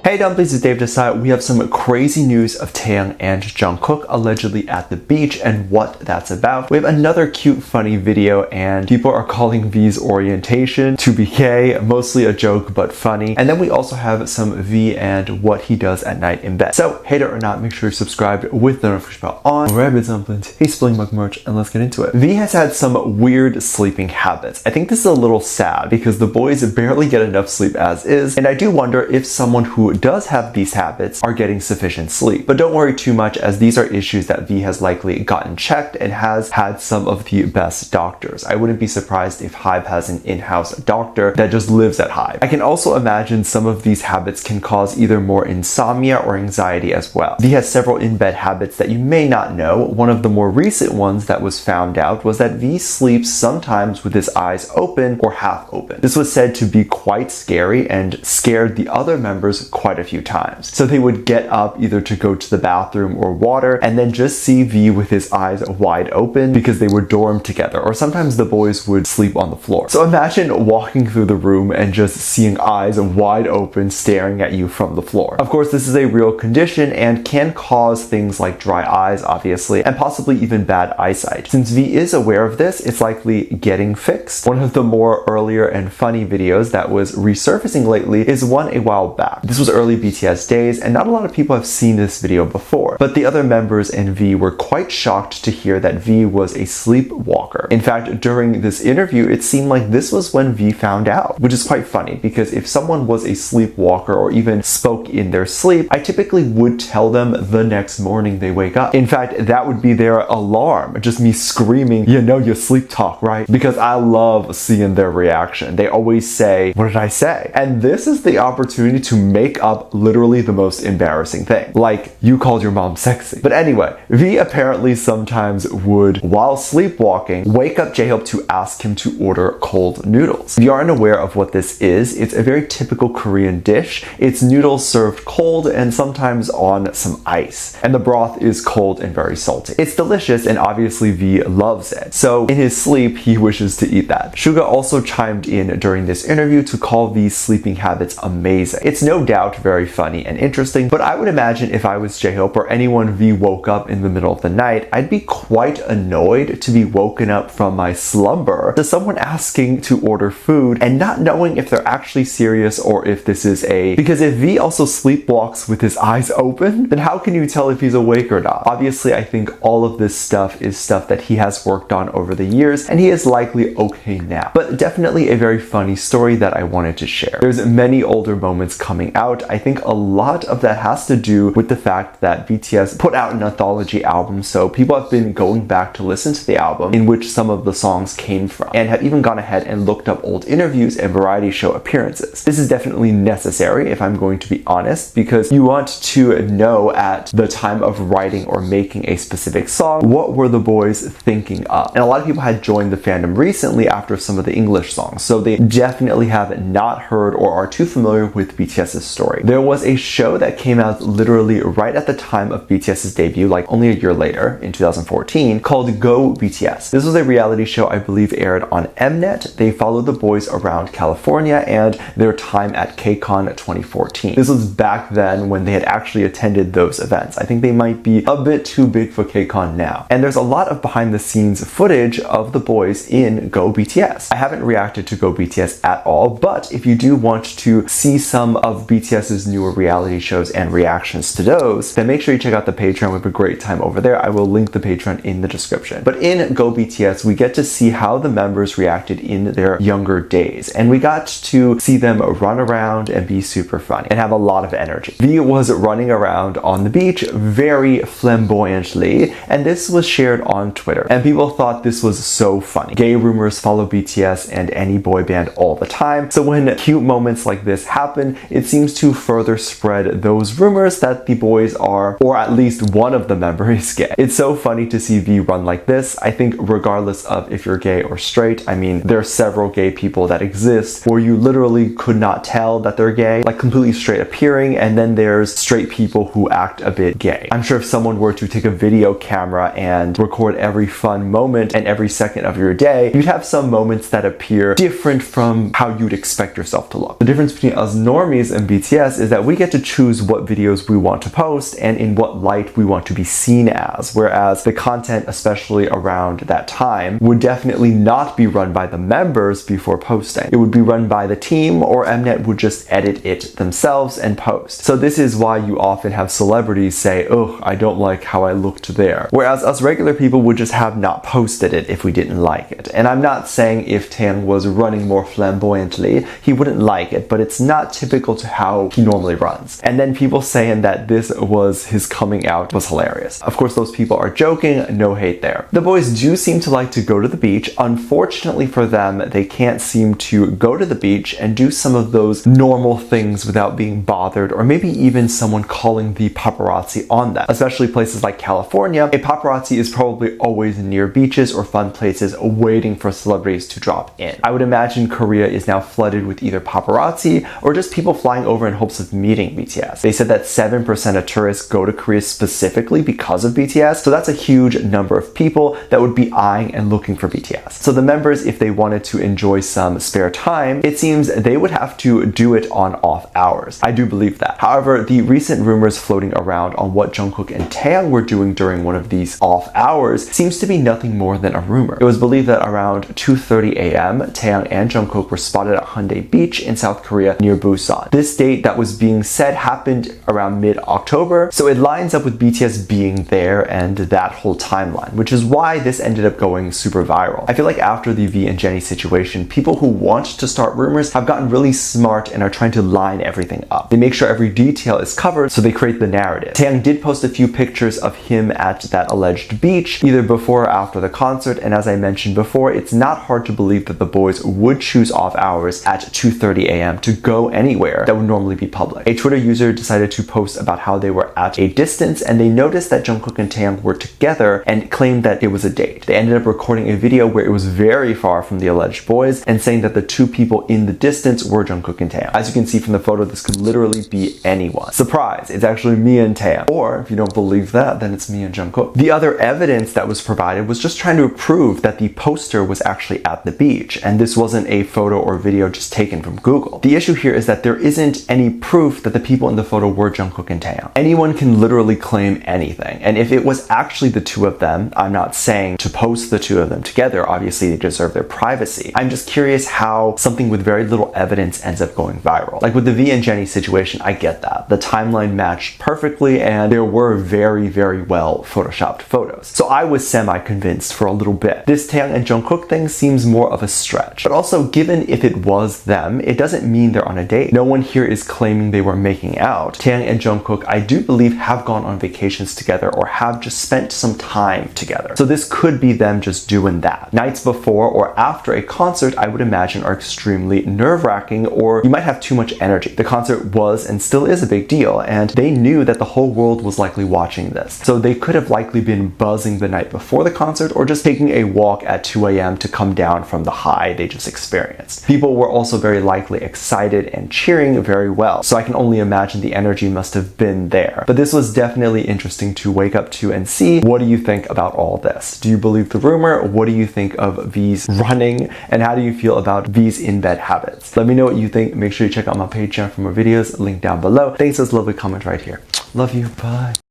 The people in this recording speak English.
Hey dumplings, it's Dave Desai. We have some crazy news of Taeyang and Jung Kook allegedly at the beach and what that's about. We have another cute, funny video, and people are calling V's orientation to be gay, mostly a joke but funny. And then we also have some V and what he does at night in bed. So, hater or not, make sure you're subscribed with the notification bell on. Rabbit dumplings, hey Spilling Mug merch, and let's get into it. V has had some weird sleeping habits. I think this is a little sad because the boys barely get enough sleep as is, and I do wonder if someone who does have these habits are getting sufficient sleep. But don't worry too much, as these are issues that V has likely gotten checked and has had some of the best doctors. I wouldn't be surprised if Hive has an in-house doctor that just lives at Hive. I can also imagine some of these habits can cause either more insomnia or anxiety as well. V has several in-bed habits that you may not know. One of the more recent ones that was found out was that V sleeps sometimes with his eyes open or half open. This was said to be quite scary and scared the other members quite a few times. So they would get up either to go to the bathroom or water and then just see V with his eyes wide open because they were dormed together, or sometimes the boys would sleep on the floor. So imagine walking through the room and just seeing eyes wide open staring at you from the floor. Of course, this is a real condition and can cause things like dry eyes, obviously, and possibly even bad eyesight. Since V is aware of this, it's likely getting fixed. One of the more earlier and funny videos that was resurfacing lately is one a while back. This was early BTS days, and not a lot of people have seen this video before, but the other members and V were quite shocked to hear that V was a sleepwalker. In fact, during this interview, it seemed like this was when V found out, which is quite funny because if someone was a sleepwalker or even spoke in their sleep, I typically would tell them the next morning they wake up. In fact, that would be their alarm, just me screaming, "You know you sleep talk, right?" Because I love seeing their reaction. They always say, "What did I say?" And this is the opportunity to make up literally the most embarrassing thing. Like, "You called your mom sexy." But anyway, V apparently sometimes would, while sleepwalking, wake up J-Hope to ask him to order cold noodles. If you aren't aware of what this is, it's a very typical Korean dish. It's noodles served cold and sometimes on some ice. And the broth is cold and very salty. It's delicious and obviously V loves it. So in his sleep, he wishes to eat that. Suga also chimed in during this interview to call V's sleeping habits amazing. It's no doubt very funny and interesting, but I would imagine if I was J-Hope or anyone V woke up in the middle of the night, I'd be quite annoyed to be woken up from my slumber to someone asking to order food and not knowing if they're actually serious or if this is because if V also sleepwalks with his eyes open, then how can you tell if he's awake or not? Obviously, I think all of this stuff is stuff that he has worked on over the years and he is likely okay now. But definitely a very funny story that I wanted to share. There's many older moments coming out. I think a lot of that has to do with the fact that BTS put out an anthology album, so people have been going back to listen to the album in which some of the songs came from, and have even gone ahead and looked up old interviews and variety show appearances. This is definitely necessary, if I'm going to be honest, because you want to know at the time of writing or making a specific song, what were the boys thinking of? And a lot of people had joined the fandom recently after some of the English songs, so they definitely have not heard or are too familiar with BTS's story. There was a show that came out literally right at the time of BTS's debut, like only a year later, in 2014, called Go BTS. This was a reality show I believe aired on Mnet. They followed the boys around California and their time at KCON 2014. This was back then when they had actually attended those events. I think they might be a bit too big for KCON now. And there's a lot of behind the scenes footage of the boys in Go BTS. I haven't reacted to Go BTS at all, but if you do want to see some of BTS's newer reality shows and reactions to those, then make sure you check out the Patreon. We have a great time over there. I will link the Patreon in the description. But in Go BTS, we get to see how the members reacted in their younger days, and we got to see them run around and be super funny and have a lot of energy. V was running around on the beach very flamboyantly, and this was shared on Twitter, and people thought this was so funny. Gay rumors follow BTS and any boy band all the time, so when cute moments like this happen, it seems to further spread those rumors that the boys are, or at least one of the members, is gay. It's so funny to see V run like this. I think regardless of if you're gay or straight, I mean, there are several gay people that exist where you literally could not tell that they're gay, like completely straight appearing, and then there's straight people who act a bit gay. I'm sure if someone were to take a video camera and record every fun moment and every second of your day, you'd have some moments that appear different from how you'd expect yourself to look. The difference between us normies and BTS BTS is that we get to choose what videos we want to post and in what light we want to be seen as, whereas the content, especially around that time, would definitely not be run by the members before posting. It would be run by the team, or Mnet would just edit it themselves and post. So this is why you often have celebrities say, "Oh, I don't like how I looked there," whereas us regular people would just have not posted it if we didn't like it. And I'm not saying if Taeyang was running more flamboyantly, he wouldn't like it, but it's not typical to how he normally runs. And then people saying that this was his coming out was hilarious. Of course, those people are joking, no hate there. The boys do seem to like to go to the beach. Unfortunately for them, they can't seem to go to the beach and do some of those normal things without being bothered, or maybe even someone calling the paparazzi on them. Especially places like California, a paparazzi is probably always near beaches or fun places waiting for celebrities to drop in. I would imagine Korea is now flooded with either paparazzi or just people flying over in hopes of meeting BTS. They said that 7% of tourists go to Korea specifically because of BTS, so that's a huge number of people that would be eyeing and looking for BTS. So the members, if they wanted to enjoy some spare time, it seems they would have to do it on off hours. I do believe that. However, the recent rumors floating around on what Jungkook and Taeyang were doing during one of these off hours seems to be nothing more than a rumor. It was believed that around 2:30 a.m., Taeyang and Jungkook were spotted at Hyundai Beach in South Korea near Busan. This date that was being said happened around mid-October, so it lines up with BTS being there and that whole timeline, which is why this ended up going super viral. I feel like after the V and Jennie situation, people who want to start rumors have gotten really smart and are trying to line everything up. They make sure every detail is covered, so they create the narrative. Taeyang did post a few pictures of him at that alleged beach, either before or after the concert, and as I mentioned before, it's not hard to believe that the boys would choose off hours at 2:30 a.m. to go anywhere that would normally be public. A Twitter user decided to post about how they were at a distance and they noticed that Jungkook and Taeyang were together and claimed that it was a date. They ended up recording a video where it was very far from the alleged boys and saying that the two people in the distance were Jungkook and Taeyang. As you can see from the photo, this could literally be anyone. Surprise, it's actually me and Taeyang. Or if you don't believe that, then it's me and Jungkook. The other evidence that was provided was just trying to prove that the poster was actually at the beach, and this wasn't a photo or video just taken from Google. The issue here is that there isn't any proof that the people in the photo were Jungkook and Taeyang. Anyone can literally claim anything, and if it was actually the two of them, I'm not saying to post the two of them together, obviously they deserve their privacy. I'm just curious how something with very little evidence ends up going viral. Like with the V and Jennie situation, I get that. The timeline matched perfectly and there were very, very well photoshopped photos. So I was semi-convinced for a little bit. This Taeyang and Jungkook thing seems more of a stretch. But also, given if it was them, it doesn't mean they're on a date. No one here is claiming they were making out. Taeyang and Jungkook, I do believe, have gone on vacations together or have just spent some time together. So this could be them just doing that. Nights before or after a concert, I would imagine, are extremely nerve-wracking, or you might have too much energy. The concert was and still is a big deal, and they knew that the whole world was likely watching this. So they could have likely been buzzing the night before the concert or just taking a walk at 2 a.m. to come down from the high they just experienced. People were also very likely excited and cheering very well, so I can only imagine the energy must have been there. But this was definitely interesting to wake up to and see. What do you think about all this? Do you believe the rumor? What do you think of V's running? And how do you feel about V's in-bed habits? Let me know what you think. Make sure you check out my Patreon for more videos, link down below. Thanks for this lovely comment right here. Love you, bye.